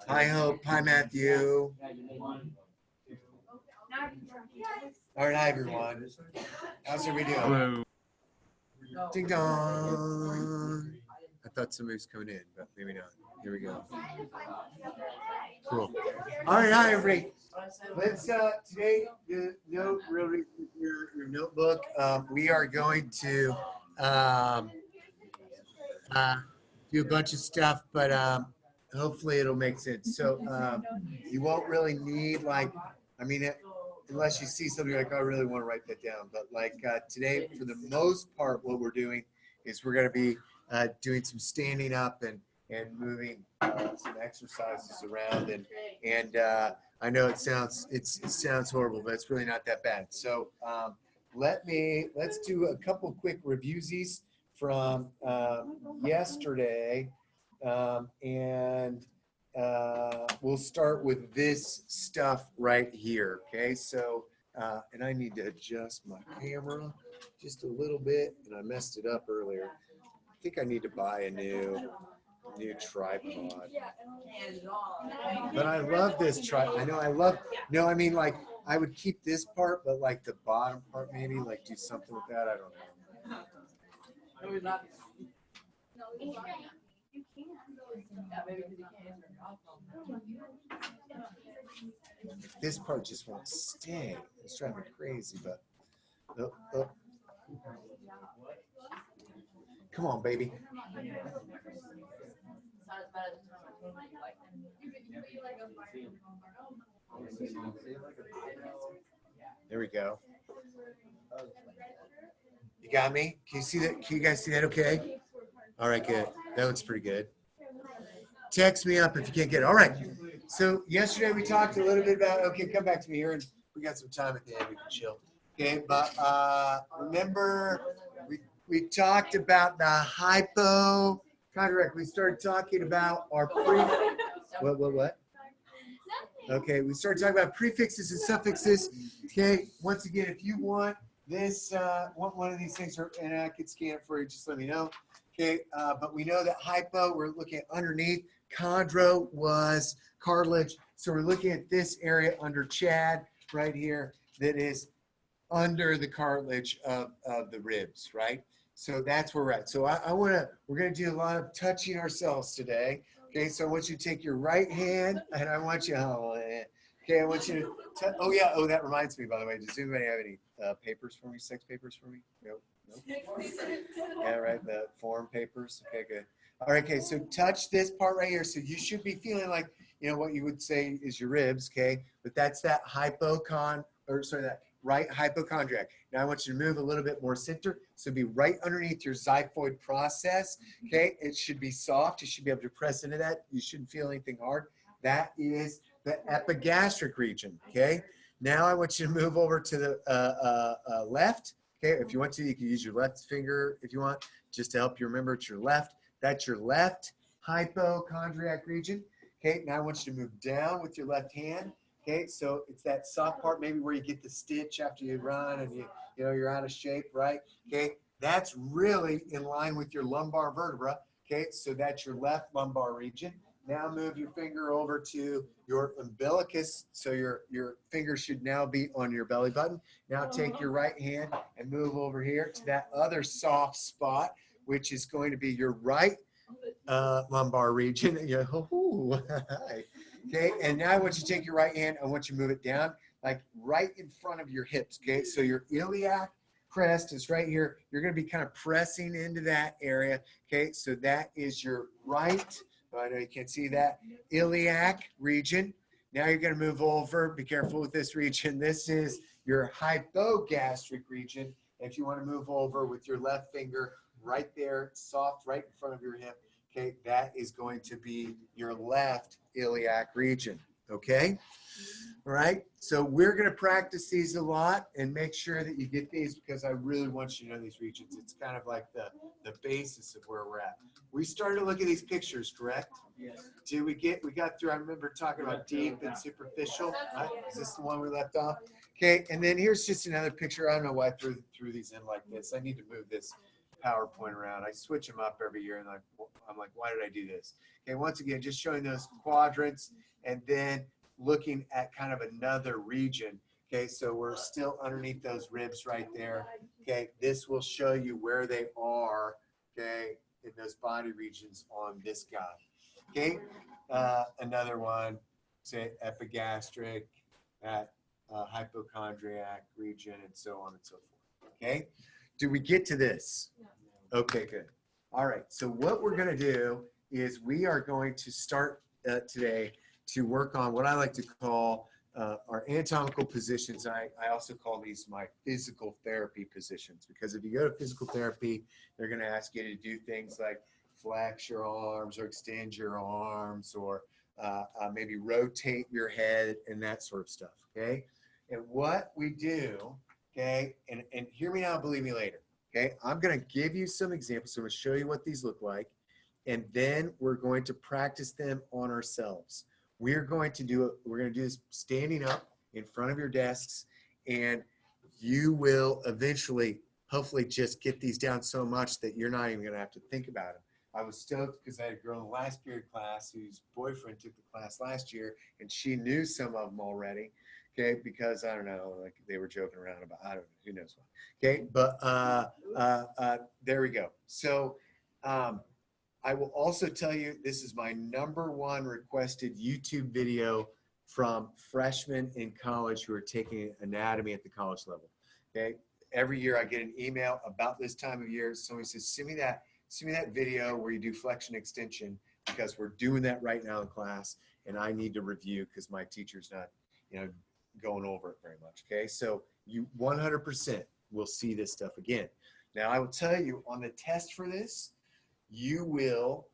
Hi, Hope. Hi, Matthew. All right, hi, everyone. How's everybody doing? Hello. Ding dong. I thought somebody was coming in, but maybe not. Here we go. Cool. All right, hi, everybody. Let's today note really your notebook. We are going to do a bunch of stuff, but hopefully it'll make sense. So you won't really need unless you see something like, I really want to write that down. But like today, for the most part, what we're doing is we're going to be doing some standing up and moving some exercises around. And I know it sounds horrible, but it's really not that bad. So let's do a couple quick reviewsies from yesterday, and we'll start with this stuff right here. Okay, so and I need to adjust my camera just a little bit, and I messed it up earlier. I think I need to buy a new tripod. But I love this tripod. I know I love. No, I mean, like, I would keep this part, but like the bottom part, maybe like do something with that. I don't know. This part just won't stay. It's driving me crazy, but oh. Come on, baby. There we go. You got me? Can you see that? Can you guys see that okay? All right, good. That looks pretty good. Text me up if you can't get it. All right. So yesterday we talked a little bit about, okay, come back to me here, and we got some time at the end. We can chill. Okay, but remember we talked about the hypochondriac. We started talking about our what? Okay, we started talking about prefixes and suffixes. Okay, once again, if you want this, want one of these things, and I could scan it for you, just let me know. Okay, but we know that hypo, we're looking at underneath. Chondro was cartilage. So we're looking at this area under Chad right here that is under the cartilage of the ribs, right? So that's where we're at. So we're going to do a lot of touching ourselves today. Okay, so I want you to take your right hand, and I want you, okay, I want you to, that reminds me, by the way, does anybody have any papers for me, sex papers for me? Nope. Yeah, right, the form papers. Okay, good. All right, okay, so touch this part right here. So you should be feeling like, what you would say is your ribs, okay? But that's that that right hypochondriac. Now I want you to move a little bit more center. So be right underneath your xiphoid process, okay? It should be soft. You should be able to press into that. You shouldn't feel anything hard. That is the epigastric region, okay? Now I want you to move over to the left. Okay, if you want to, you can use your left finger if you want, just to help you remember it's your left. That's your left hypochondriac region. Okay, now I want you to move down with your left hand. Okay, so it's that soft part, maybe where you get the stitch after you run and you're out of shape, right? Okay, that's really in line with your lumbar vertebra. Okay, so that's your left lumbar region. Now move your finger over to your umbilicus. So your finger should now be on your belly button. Now take your right hand and move over here to that other soft spot, which is going to be your right lumbar region. Okay, and now I want you to take your right hand. I want you to move it down, like right in front of your hips. Okay, so your iliac crest is right here. You're going to be kind of pressing into that area. Okay, so that is your right. I know you can't see that. Iliac region. Now you're going to move over. Be careful with this region. This is your hypogastric region. If you want to move over with your left finger right there, soft, right in front of your hip, okay, that is going to be your left iliac region. Okay? All right, so we're going to practice these a lot and make sure that you get these because I really want you to know these regions. It's kind of like the basis of where we're at. We started to look at these pictures, correct? Yes. We got through, I remember talking about deep and superficial. Right? Is this the one we left off? Okay, and then here's just another picture. I don't know why I threw these in like this. I need to move this PowerPoint around. I switch them up every year, and I'm like, why did I do this? Okay, once again, just showing those quadrants, and then looking at kind of another region. Okay, so we're still underneath those ribs right there. Okay, this will show you where they are, okay, in those body regions on this guy. Okay, another one, say epigastric, that hypochondriac region, and so on and so forth. Okay, do we get to this? Okay, good. All right, so what we're going to do is we are going to start today to work on what I like to call our anatomical positions. I also call these my physical therapy positions, because if you go to physical therapy, they're going to ask you to do things like flex your arms or extend your arms, or maybe rotate your head and that sort of stuff, okay? And what we do, okay, and hear me now, believe me later, okay? I'm going to give you some examples. So I'm going to show you what these look like, and then we're going to practice them on ourselves. We're going to do this standing up in front of your desks, and you will eventually, hopefully, just get these down so much that you're not even going to have to think about them. I was stoked because I had a girl in the last period class whose boyfriend took the class last year, and she knew some of them already, okay, because I don't know, like they were joking around about, I don't know, who knows what, okay, but there we go. So I will also tell you, this is my #1 requested YouTube video from freshmen in college who are taking anatomy at the college level. Okay, every year I get an email about this time of year. Somebody says, send me that video where you do flexion extension, because we're doing that right now in class, and I need to review because my teacher's not, going over it very much. Okay, so you 100% will see this stuff again. Now I will tell you, on the test for this, you will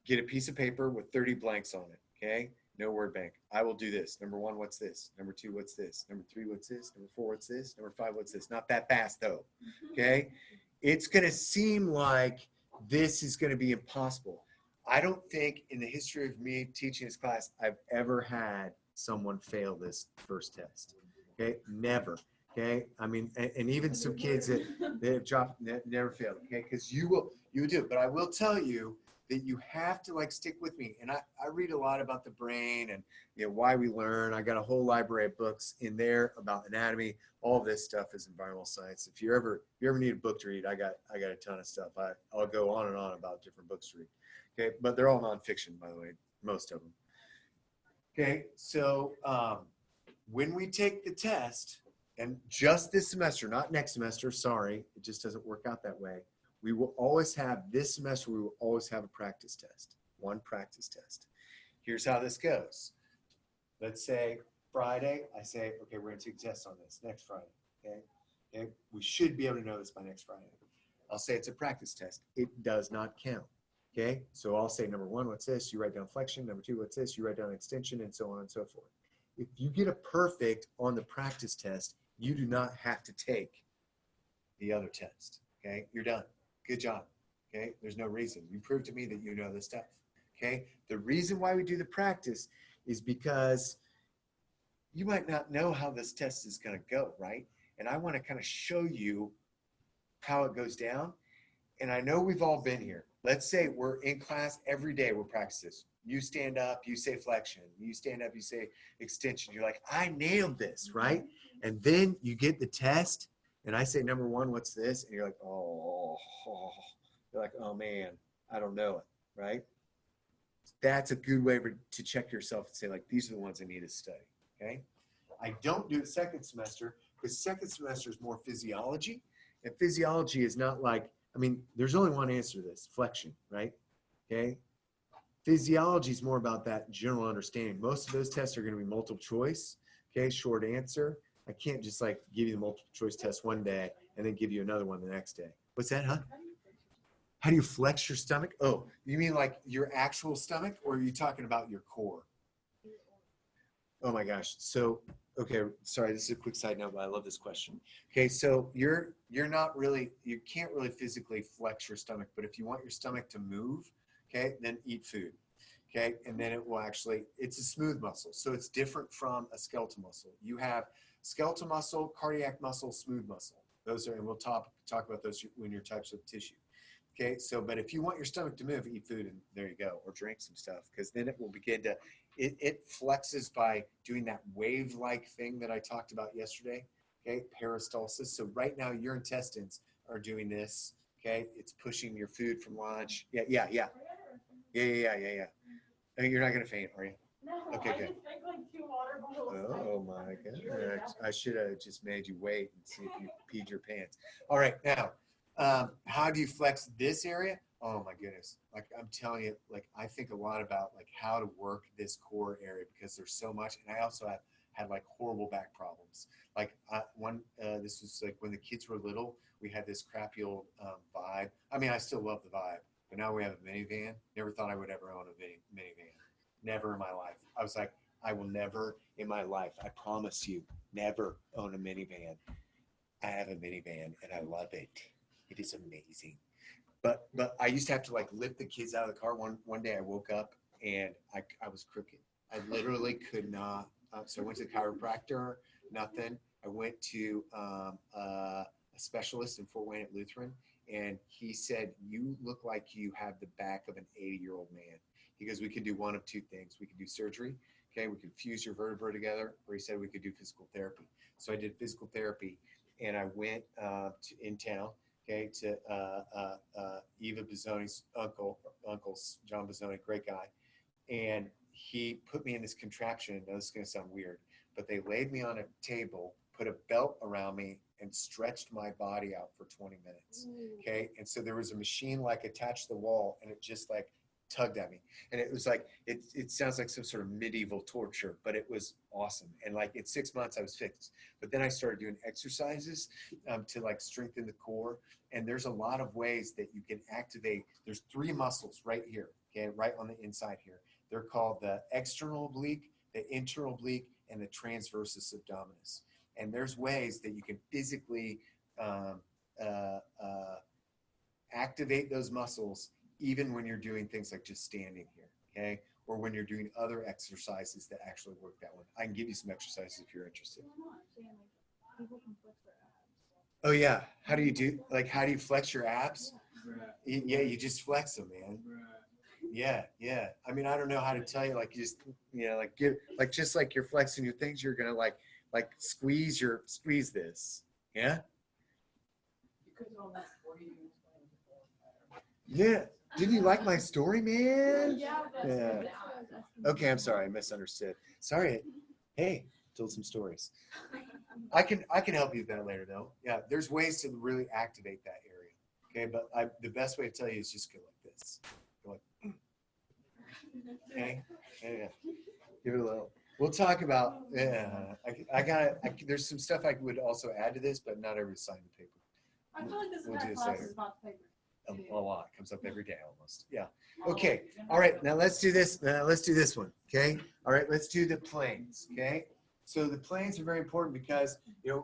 get a piece of paper with 30 blanks on it. Okay, no word bank. I will do this. #1, what's this? #2, what's this? #3, what's this? #4, what's this? #5, what's this? Not that fast though. Okay, it's going to seem like this is going to be impossible. I don't think in the history of me teaching this class I've ever had someone fail this first test. Okay, never. Okay, I mean, and even some kids that have dropped never failed. Okay, because you do it. But I will tell you that you have to stick with me. And I read a lot about the brain and why we learn. I got a whole library of books in there about anatomy. All this stuff is environmental science. If you ever need a book to read, I got a ton of stuff. I'll go on and on about different books to read. Okay, but they're all nonfiction, by the way, most of them. Okay, so when we take the test, and just this semester, not next semester, sorry, it just doesn't work out that way. We will always have, this semester, we will always have a practice test, one practice test. Here's how this goes. Let's say Friday, I say, okay, we're going to take a test on this next Friday, okay? We should be able to know this by next Friday. I'll say it's a practice test. It does not count, okay? So I'll say #1, what's this? You write down flexion. #2, what's this? You write down extension, and so on and so forth. If you get a perfect on the practice test, you do not have to take the other test, okay? You're done. Good job, okay? There's no reason. You proved to me that you know this stuff, okay? The reason why we do the practice is because you might not know how this test is going to go, right? And I want to kind of show you how it goes down. And I know we've all been here. Let's say we're in class every day, we're practicing this. You stand up, you say flexion. You stand up, you say extension. You're like, I nailed this, right? And then you get the test, and I say #1, what's this? And you're like, oh. You're like, oh man, I don't know it, right? That's a good way to check yourself and say, these are the ones I need to study, okay? I don't do it second semester, because second semester is more physiology, and physiology is not there's only one answer to this, flexion, right? Okay? Physiology is more about that general understanding. Most of those tests are going to be multiple choice, okay, short answer. I can't just give you the multiple choice test one day and then give you another one the next day. What's that, huh? How do you flex your stomach? Oh, you mean your actual stomach, or are you talking about your core? Oh my gosh. So, okay, sorry, this is a quick side note, but I love this question. Okay, so you can't really physically flex your stomach, but if you want your stomach to move, okay, then eat food. okay? And then it will actually, it's a smooth muscle. So it's different from a skeletal muscle. You have skeletal muscle, cardiac muscle, smooth muscle. Those are, and we'll talk about those when your types of tissue. Okay, so, but if you want your stomach to move, eat food, and there you go, or drink some stuff, because then it will begin to, it flexes by doing that wave-like thing that I talked about yesterday, okay, peristalsis. So right now, your intestines are doing this, okay? It's pushing your food from lunch. Yeah. I mean, you're not going to faint, are you? No, Okay, I good. just drank like 2 water bottles. Oh my goodness. I should have just made you wait and see if you peed your pants. All right, now, how do you flex this area? Oh my goodness. Like I'm telling you, like I think a lot about like how to work this core area because there's so much. And I also have had like horrible back problems. Like this was like when the kids were little, we had this crappy old Vibe. I mean, I still love the Vibe, but now we have a minivan. Never thought I would ever own a minivan. Never in my life. I was like, I will never in my life, I promise you, never own a minivan. I have a minivan and I love it. It is amazing. But I used to have to like lift the kids out of the car. One day I woke up and I was crooked. I literally could not. So I went to the chiropractor, nothing. I went to a specialist in Fort Wayne at Lutheran, and he said, you look like you have the back of an 80-year-old man. He goes, we could do one of two things. We could do surgery. Okay, we could fuse your vertebrae together, or he said we could do physical therapy. So I did physical therapy, and I went in town, okay, to Eva Bizzoni's uncle, John Bizzoni, great guy, and he put me in this contraption. Now this is going to sound weird, but they laid me on a table, put a belt around me, and stretched my body out for 20 minutes. Okay, and so there was a machine like attached to the wall, and it just like tugged at me, and it was like it sounds like some sort of medieval torture, but it was awesome. And like in 6 months I was fixed. But then I started doing exercises to like strengthen the core, and there's a lot of ways that you can activate. There's 3 muscles right here, okay, right on the inside here. They're called the external oblique, the internal oblique, and the transversus abdominis. And there's ways that you can physically activate those muscles even when you're doing things like just standing here, okay? Or when you're doing other exercises that actually work that one. I can give you some exercises if you're interested. People can flex their abs. Oh yeah, how do you flex your abs? Yeah, you just flex them, man. Yeah. I mean, I don't know how to tell you, like you just, like give, like just like you're flexing your things, you're gonna like squeeze this. Yeah. Yeah. Didn't you like my story, man? Yeah. Okay, I'm sorry, I misunderstood. Sorry. Hey, told some stories. I can help you with that later though. Yeah, there's ways to really activate that area. Okay, but the best way to tell you is just go like this. Go like, okay. Yeah. Give it a little. We'll talk about. There's some stuff I would also add to this, but not every signed the paper. I feel like this We'll entire do this class later. is about paper. A lot comes up every day almost. Yeah. Okay. All right. Now let's do this. Let's do this one. Okay. All right. Let's do the planes. Okay. So the planes are very important because,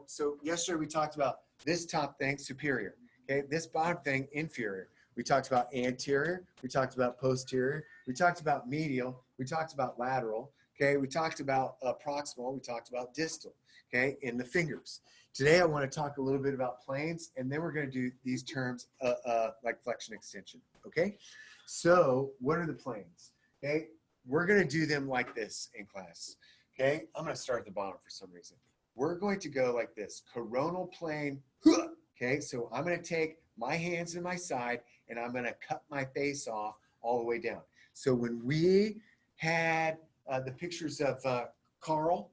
so yesterday we talked about this top thing, superior. Okay. This bottom thing, inferior. We talked about anterior. We talked about posterior. We talked about medial. We talked about lateral. Okay. We talked about proximal. We talked about distal. Okay. In the fingers. Today, I want to talk a little bit about planes, and then we're going to do these terms like flexion extension, okay? So what are the planes, okay? We're going to do them like this in class, okay? I'm going to start at the bottom for some reason. We're going to go like this, coronal plane, okay? So I'm going to take my hands to my side, and I'm going to cut my face off all the way down. So when we had the pictures of Carl,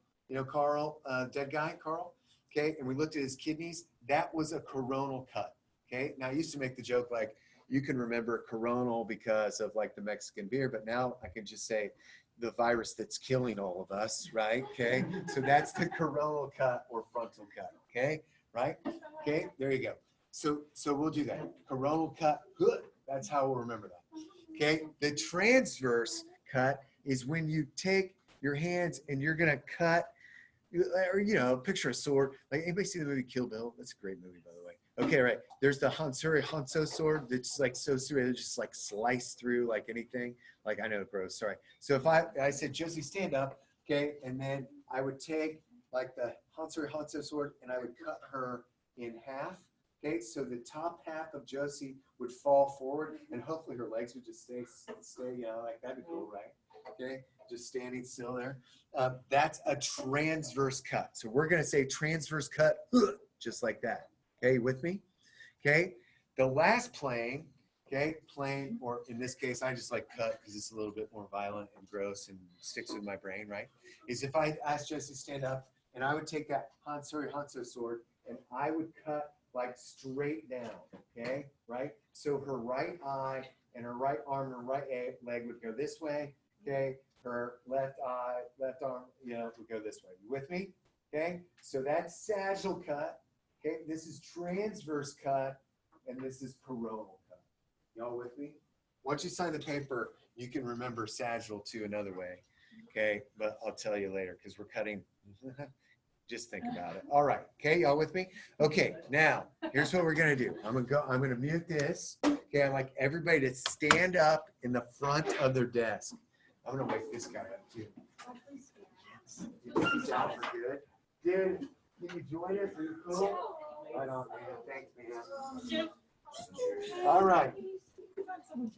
Carl, dead guy, Carl, okay, and we looked at his kidneys, that was a coronal cut, okay? Now, I used to make the joke like, you can remember coronal because of like the Mexican beer, but now I can just say the virus that's killing all of us, right? Okay, so that's the coronal cut or frontal cut, okay? Right? Okay, there you go. So we'll do that. Coronal cut, good. That's how we'll remember that, okay? The transverse cut is when you take your hands and you're gonna cut, or picture a sword. Like, anybody see the movie Kill Bill? That's a great movie, by the way. Okay, right. There's the Hansuri Hanso sword that's like so serious, just like slice through like anything. Like I know, gross. Sorry. So if I said Josie, stand up, okay, and then I would take like the Hansuri Hanso sword and I would cut her in half. Okay, so the top half of Josie would fall forward, and hopefully her legs would just stay, like that'd be cool, right? Okay, just standing still there. That's a transverse cut. So we're gonna say transverse cut, just like that. Okay, you with me? Okay, the last plane, okay, plane, or in this case, I just like cut because it's a little bit more violent and gross and sticks with my brain, right? Is if I asked Josie to stand up, and I would take that Hansuri Hanso sword, and I would cut like straight down, okay, right? So her right eye and her right arm and her right leg would go this way, okay? Her left eye, left arm, would go this way. You with me? Okay, so that's sagittal cut. Okay, this is transverse cut, and this is coronal cut. Y'all with me? Once you sign the paper, you can remember sagittal too another way. Okay, but I'll tell you later because we're cutting. Just think about it. All right. Okay, y'all with me? Okay, now here's what we're gonna do. I'm gonna mute this. Okay, I'd like everybody to stand up in the front of their desk. I'm gonna wake this guy up too. Yes. He's out for good. Dude, can you join us? Are you cool? Right on, man. Thanks, man. All right.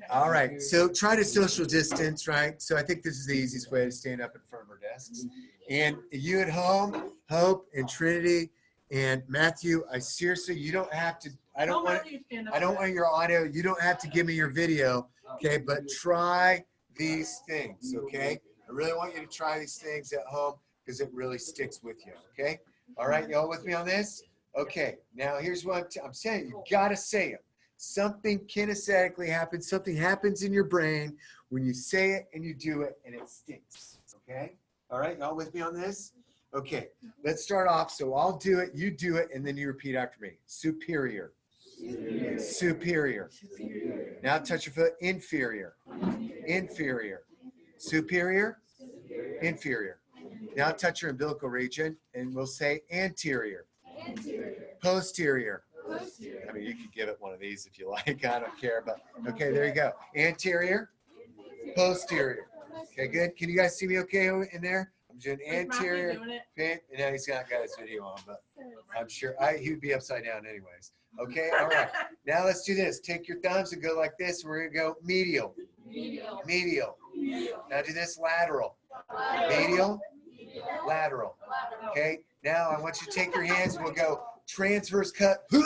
All right. So try to social distance, right? So I think this is the easiest way to stand up in front of our desks. And you at home, Hope and Trinity and Matthew, I seriously, you don't have to, I don't want your audio. You don't have to give me your video, okay? But try these things, okay? I really want you to try these things at home because it really sticks with you, okay? All right, y'all with me on this? Okay, now here's what I'm saying. You gotta say it. Something kinesthetically happens. Something happens in your brain when you say it and you do it and it sticks, okay? All right, y'all with me on this? Okay, let's start off. So I'll do it, you do it, and then you repeat after me. Superior. Superior. Superior. Superior. Now touch your foot. Inferior. Inferior. Superior. Superior. Inferior. Now touch your umbilical region, and we'll say anterior. Anterior. Posterior. Posterior. I mean, you could give it one of these if you like. I don't care, but okay, there you go. Anterior. Posterior. Okay, good. Can you guys see me okay in there? I'm doing anterior. And now he's not got his video on, but I'm sure he would be upside down anyways. Okay, all right. Now let's do this. Take your thumbs and go like this. We're going to go medial. Medial. Medial. Now do this lateral. Medial. Lateral. Okay, now I want you to take your hands and we'll go transverse cut. Oh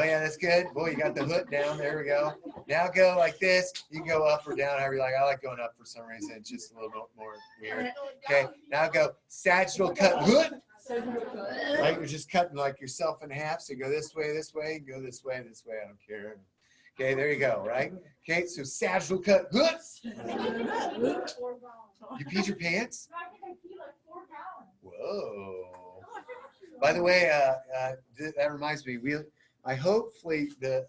yeah, that's good. Boy, you got the hook down. There we go. Now go like this. You can go up or down, however you like. I like going up for some reason. It's just a little bit more weird. Okay, now go sagittal cut. Right, you're just cutting like yourself in half. So go this way, go this way, I don't care. Okay, there you go, right? Okay, so sagittal cut. You peed your pants? Whoa. By the way, that reminds me. I hopefully the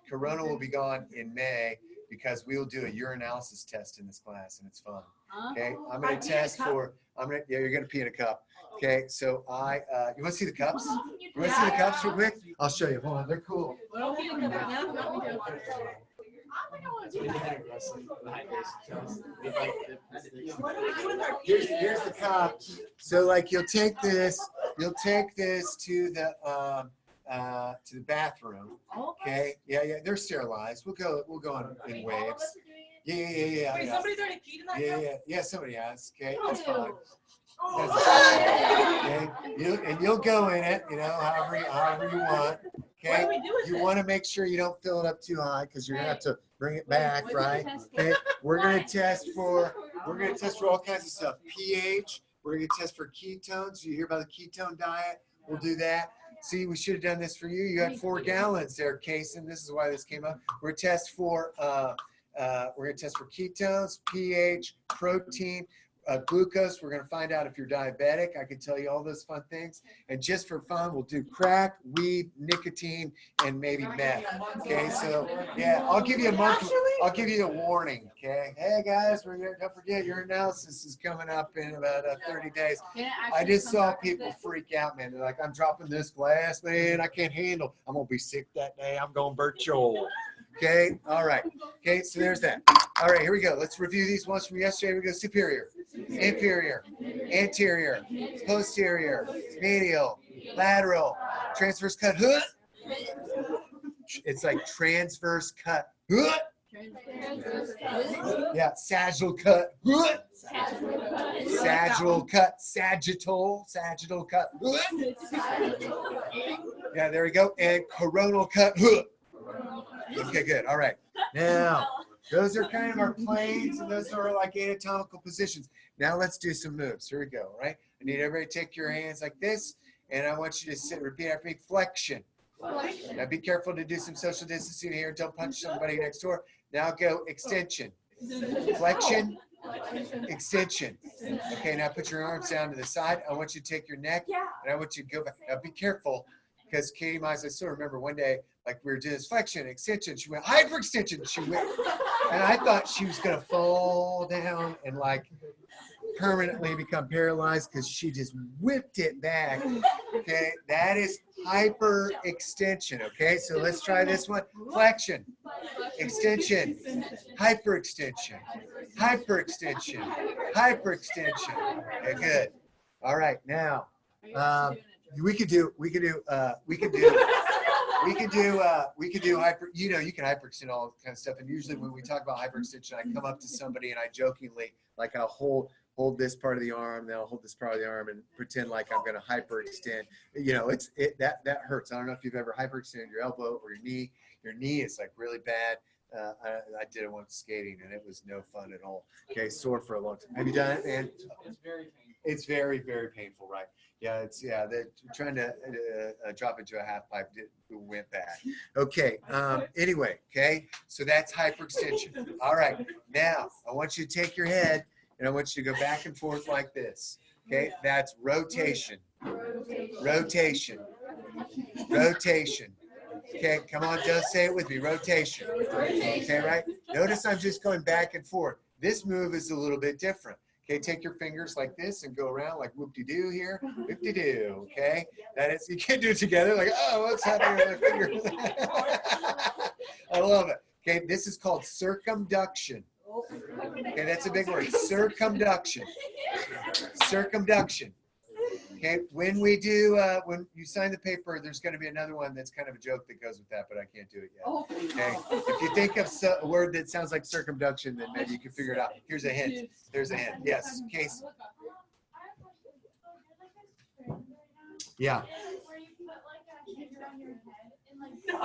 corona will be gone in May because we will do a urinalysis test in this class and it's fun. Okay, I'm gonna test for. Yeah, you're gonna pee in a cup. Okay, so you want to see the cups? You want to see the cups real quick? I'll show you. Hold on, they're cool. Here's the cup. So like you'll take this to the bathroom. Okay. Yeah. They're sterilized. We'll go on in waves. Yeah. Wait, somebody's already peed in that cup? Yeah, somebody has. Okay, that's fine. Okay, you'll go in it, however you want. Okay, you want to make sure you don't fill it up too high because you're gonna have to bring it back, right? Okay, we're gonna test for all kinds of stuff. pH. We're gonna test for ketones. You hear about the ketone diet? We'll do that. See, we should have done this for you. You had 4 gallons there, Kason. This is why this came up. We're gonna test for ketones, pH, protein. glucose. We're going to find out if you're diabetic. I can tell you all those fun things. And just for fun, we'll do crack, weed, nicotine, and maybe meth. Okay, so yeah, I'll give you a month. I'll give you a warning. Okay, hey guys, don't forget your analysis is coming up in about 30 days. I just saw people freak out, man. They're like, I'm dropping this glass, man. I can't handle. I'm gonna be sick that day. I'm going virtual. Okay, all right. Okay, so there's that. All right, here we go. Let's review these ones from yesterday. We go superior, inferior, anterior, posterior, medial, lateral, transverse cut. It's like transverse cut. Yeah, sagittal cut. Sagittal cut. Sagittal cut. Yeah, there we go. And coronal cut. Okay, good. All right. Now, those are kind of our planes, and those are like anatomical positions. Now let's do some moves. Here we go, all right? I need everybody to take your hands like this, and I want you to sit, repeat after me, flexion. Now be careful to do some social distancing here. Don't punch somebody next door. Now go extension. Flexion, extension. Okay, now put your arms down to the side. I want you to take your neck, and I want you to go back. Now be careful, because Katie Mize, I still remember one day, like we were doing this flexion, extension, she went hyperextension. She went, and I thought she was gonna fall down and like permanently become paralyzed because she just whipped it back. Okay, that is hyperextension. Okay, so let's try this one. Flexion, extension, hyperextension, hyperextension, hyperextension. Okay, good. All right, now we could do hyper, you know, you can hyperextend all kind of stuff. And usually when we talk about hyperextension, I come up to somebody and I jokingly, like I'll hold this part of the arm, then I'll hold this part of the arm and pretend like I'm going to hyperextend. You know, that hurts. I don't know if you've ever hyperextended your elbow or your knee. Your knee is like really bad. I did it once skating and it was no fun at all. Okay, sore for a long time. Have you done it, man? It's very painful. It's very, very painful, right? Yeah, they're trying to drop into a half pipe went bad. Okay, anyway, okay, so that's hyperextension. All right, now I want you to take your head and I want you to go back and forth like this. Okay, that's rotation, rotation, rotation. Okay, come on, just say it with me, rotation. Okay, right? Notice I'm just going back and forth. This move is a little bit different. Okay, take your fingers like this and go around like whoop-de-doo here, whoop-de-doo, okay? That is, you can't do it together, like, oh, what's happening with my finger? I love it. Okay, this is called circumduction. Okay, that's a big word, circumduction. Circumduction. Okay, when we do, when you sign the paper, there's going to be another one that's kind of a joke that goes with that, but I can't do it yet. Okay, if you think of a word that sounds like circumduction, then maybe you can figure it out. Here's a hint. There's a hint. Yes, Case. Yeah. Where you put like a hanger on your head and like the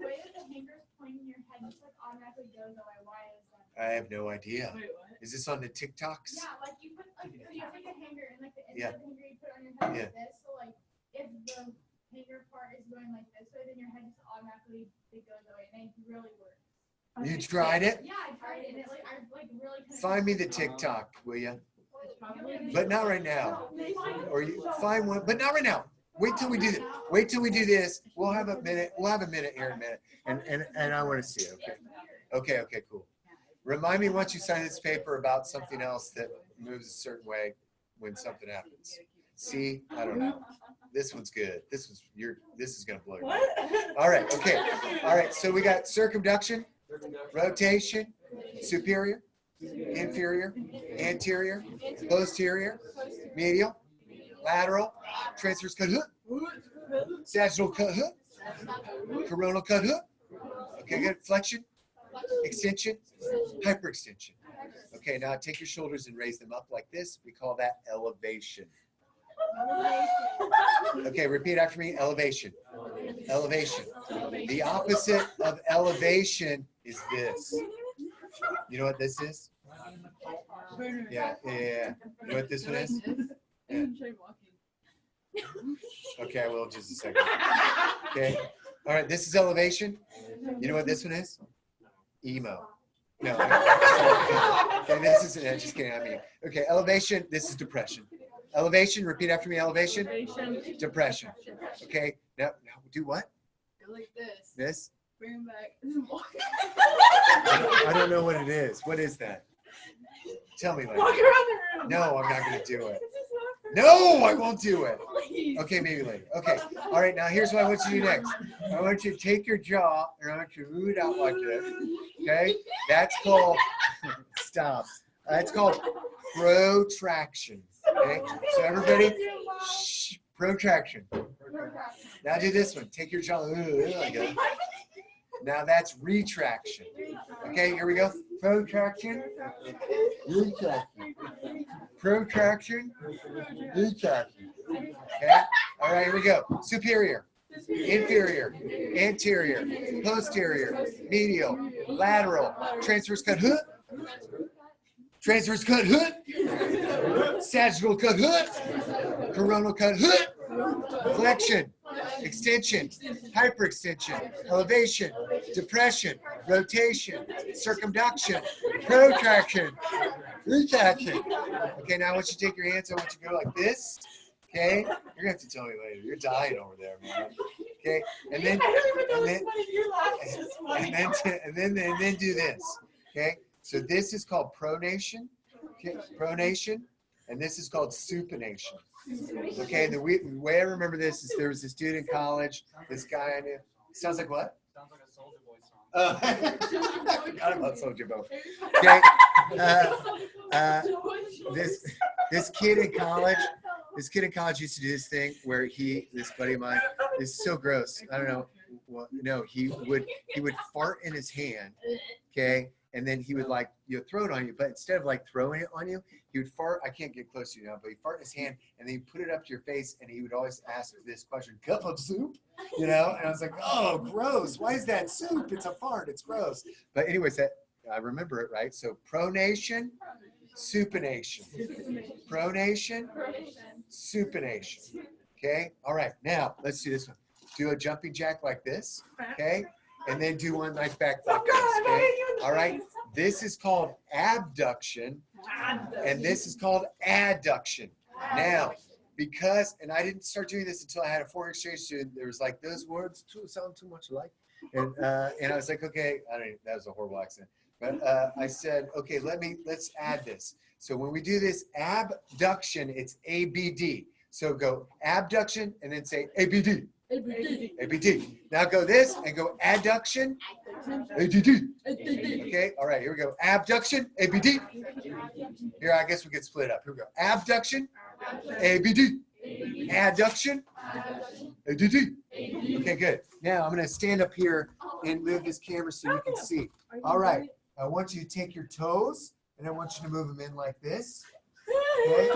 way that the hanger's pointing your head just like automatically goes away. Why is that? I have no idea. Is this on the TikToks? Yeah, like you put like so you take a hanger and like the end Yeah. of the hanger you put on your head Yeah. like this. So like if the hanger part is going like this way, then your head just automatically it goes away, and it really works. You tried it? Yeah, I tried it, and it like I like really. Find me the TikTok, will you? But not right now. Or you find one, but not right now. Wait till we do this. Wait till we do this. We'll have a minute. We'll have a minute here in a minute. And I want to see it. Okay. Okay, cool. Remind me once you sign this paper about something else that moves a certain way when something happens. See, I don't know. This one's good. This is gonna blow your mind. All right, okay. All right, so we got circumduction, rotation, superior, inferior, anterior, posterior, medial, lateral, transverse cut hook, sagittal cut hook, coronal cut hook. Okay, good. Flexion, extension, hyperextension. Okay, now take your shoulders and raise them up like this. We call that elevation. Okay, repeat after me. Elevation. Elevation. The opposite of elevation is this. You know what this is? Yeah. You know what this one is? Yeah. Okay, I will in just a second. Okay. All right, this is elevation. You know what this one is? Emo. No. Okay, this is just kidding. I mean, okay, elevation. This is depression. Elevation. Repeat after me. Elevation. Depression. Okay. Now do what? Go like this. This. Bring him back. I don't know what it is. What is that? Tell me. Walk around the room. No, I'm not going to do it. This is not for No, I won't do it. Please. Okay, maybe later. Okay. All right. Now here's what I want you to do next. I want you to take your jaw and I want you to move it out like this. Okay. That's called. Stop. That's called protraction. Okay. So everybody, shh, protraction. Now do this one. Take your jaw. Like that. Now that's retraction. Okay, here we go. Protraction. Retraction. Protraction. Retraction. Okay. All right, here we go. Superior. Inferior. Anterior. Posterior. Medial. Lateral. Transverse cut hook. Transverse cut hook. Sagittal cut hook. Coronal cut hook. Flexion. Extension, hyperextension, elevation, depression, rotation, circumduction, protraction, retraction. Okay, now I want you to take your hands, I want you to go like this. Okay, you're gonna have to tell me later. You're dying over there, man. Okay, and then do this. Okay, so this is called pronation. Okay, pronation, and this is called supination. Okay, the way I remember this is there was this dude in college, this guy I knew. Sounds like what? Sounds like a Soulja Boy song. I forgot about Soulja Boy. Okay, this kid in college used to do this thing where this buddy of mine, is so gross. I don't know. Well, no, he would fart in his hand. Okay. And then he would throw it on you, but instead of throwing it on you, he would fart. I can't get close to you now, but he'd fart in his hand and then he'd put it up to your face and he would always ask this question, cup of soup? And I was like, oh, gross. Why is that soup? It's a fart. It's gross. But anyways, I remember it, right? So pronation, supination. Pronation, supination. Okay. All right. Now let's do this one. Do a jumping jack like this. Okay. And then do one back like this. Okay? All right. This is called abduction, and this is called adduction. Now, and I didn't start doing this until I had a foreign exchange student. There was those words sound too much alike, and I was like, okay, that was a horrible accent. But I said, okay, let's add this. So when we do this abduction, it's ABD. So go abduction and then say ABD. ABD. Now go this and go adduction, ADD. Okay, all right, here we go. Abduction, ABD. Here, I guess we could split it up. Here we go. Abduction, ABD. Adduction, ADD. Okay, good. Now I'm going to stand up here and move this camera so you can see. All right, I want you to take your toes and I want you to move them in like this. Okay?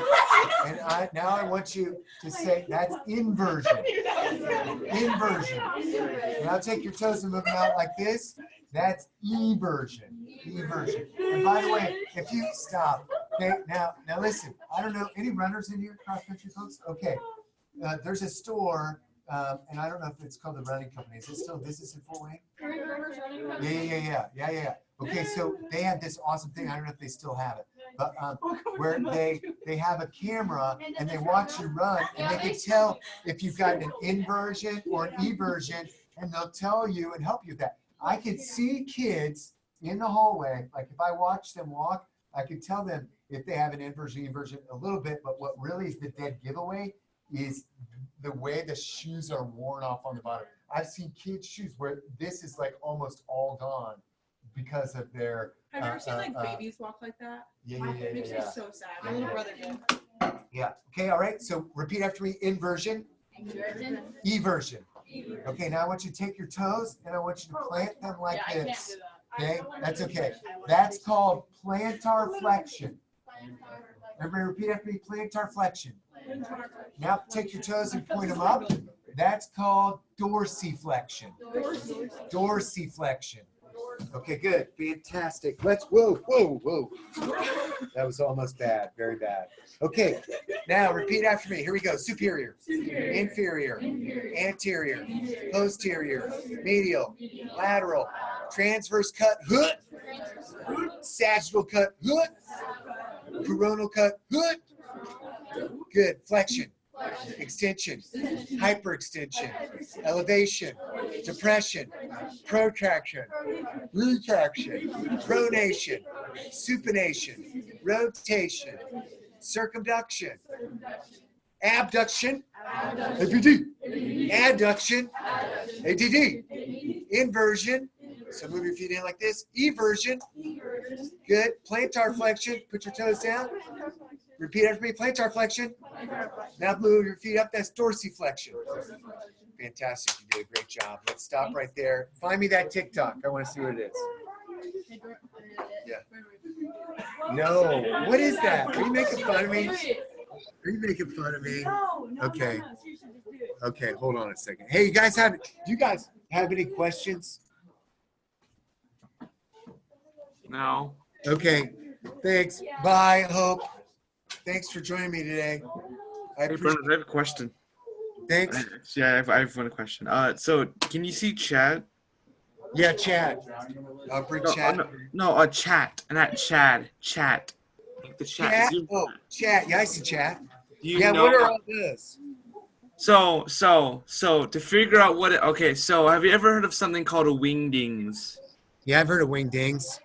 And now I want you to say that's inversion. Inversion. Now take your toes and move them out like this. That's eversion. Eversion. And by the way, if you stop, okay, now listen. I don't know any runners in here, cross country folks. Okay, there's a store, and I don't know if it's called the Running Company. Is it still business in Fort Wayne? Yeah. Okay, so they had this awesome thing. I don't know if they still have it, but where they have a camera and they watch you run, and they can tell if you've got an inversion or an eversion, and they'll tell you and help you with that. I could see kids in the hallway, like if I watch them walk, I could tell them if they have an inversion, eversion a little bit, but what really is the dead giveaway is the way the shoes are worn off on the bottom. I've seen kids' shoes where this is almost all gone because of their. Have you ever seen babies walk like that? Yeah. It makes me so sad. My little brother did. Yeah. Okay. All right. So repeat after me. Inversion. Eversion. Okay. Now I want you to take your toes and I want you to plant them like this. Okay. That's okay. That's called plantar flexion. Everybody repeat after me. Plantar flexion. Now take your toes and point them up. That's called dorsiflexion. Dorsiflexion. Okay, good. Fantastic. Whoa. That was almost bad. Very bad. Okay, now repeat after me. Here we go. Superior, inferior, anterior, posterior, medial, lateral, transverse cut, hood, sagittal cut, hood, coronal cut, hood. Good. Flexion, extension, hyperextension, elevation, depression, protraction, retraction, pronation, supination, rotation, circumduction, abduction, ABD, adduction, ADD, inversion. So move your feet in like this. Eversion. Good. Plantar flexion. Put your toes down. Repeat after me. Plantar flexion. Now move your feet up. That's dorsiflexion. Fantastic. You did a great job. Let's stop right there. Find me that TikTok. I want to see what it is. Yeah. No. What is that? Are you making fun of me? Are you making fun of me? Okay. Okay. Hold on a second. Hey, do you guys have any questions? No. Okay. Thanks. Bye. Hope. Thanks for joining me today. I Hey, appreciate Bernard, I have a question. Thanks. Yeah, I have one question. So can you see chat? Yeah, Chad. I'll bring Chad. No, chat, not Chad. Chat. Like the chat. Chat? Zoom Oh, chat. Yeah, I see chat. Do you Yeah, know? what are all this? So to figure out what it, okay, so have you ever heard of something called a wingdings? Yeah, I've heard of wingdings.